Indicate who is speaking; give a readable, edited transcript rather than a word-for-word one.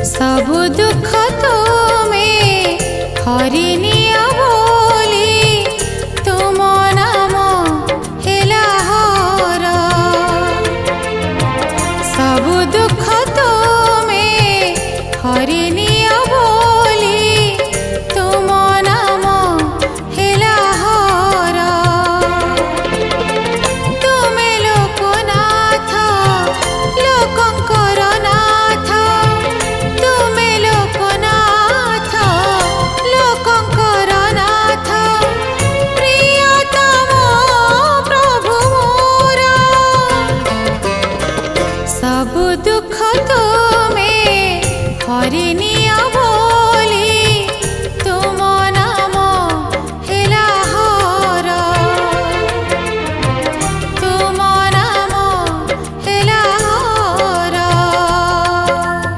Speaker 1: सब दुख तुम्हें हरिनिया बोली तुम नाम हेला हर। सब दुख तुम्हें हरिनिया